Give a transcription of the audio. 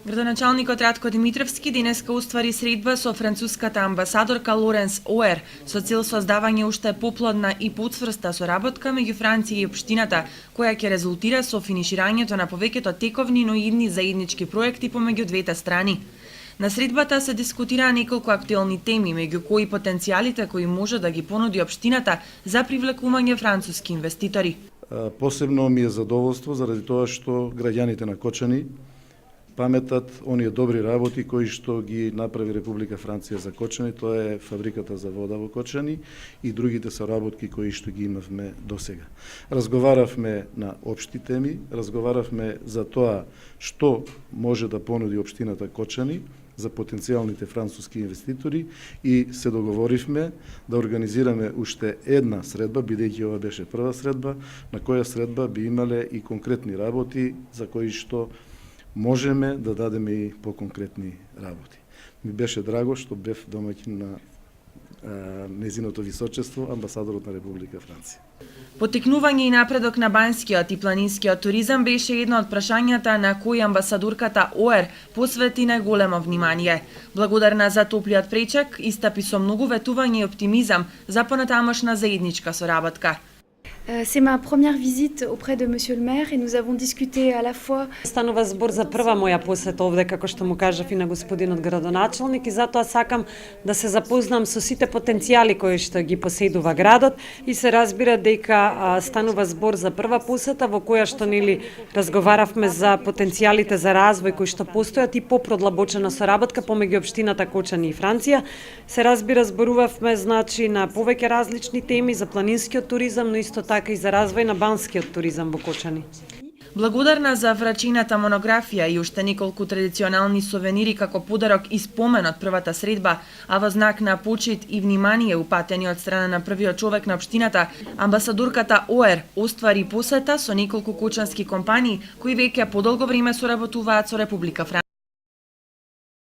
Градоначалникот Ратко Димитровски денеска уствари средба со француската амбасадорка Лоренс Оер со цел создавање уште поплодна и поцврста соработка меѓу Франција и општината, која ќе резултира со финиширањето на повеќето тековни, но и идни заеднички проекти помеѓу двете страни. На средбата се дискутираа неколку актуелни теми, меѓу кои потенцијалите кои може да ги понуди општината за привлекување француски инвеститори. Посебно ми е задоволство заради тоа што граѓаните на Кочани паметат оние добри работи кои што ги направи Република Франција за Кочани, тоа е фабриката за вода во Кочани и другите соработки кои што ги имавме досега. Разговаравме на општи теми, разговаравме за тоа што може да понуди општината Кочани за потенцијалните француски инвеститори и се договоривме да организираме уште една средба, бидејќи ова беше прва средба, на која средба би имале и конкретни работи за кои што можеме да дадеме и по-конкретни работи. Ми беше драго што бев домаќин на незиното височество, амбасадорот на Република Франција. Потекнување и напредок на банскиот и планинскиот туризам беше едно од прашањата на кои амбасадорката Оер посвети најголемо внимание. Благодарна за топлиот пречек, истапи со многу ветување и оптимизам за понатамошна заедничка соработка. C'est ma première visite auprès de Monsieur le maire et nous avons discuté à la fois. Станува збор за прва моја посета овде, како што му кажав и на господинот градоначалник, и затоа сакам да се запознам со сите потенцијали кои што ги поседува градот и се разбира дека станува збор за прва посета во која што нели разговаравме за потенцијалите за развој кои што постојат и попродлабочена соработка помеѓу општината Кочани и Франција. Се разбира зборувавме значи на повеќе различни теми за планинскиот туризам, но исто така и за развој на банскиот туризам во Кочани. Благодарна за врачената монографија и уште неколку традиционални сувенири како подарок и спомен од првата средба, а во знак на почит и внимание упатени од страна на првиот човек на општината, амбасадорката Оер оствари посета со неколку кочански компании кои веќе подолго време соработуваат со Република Франција.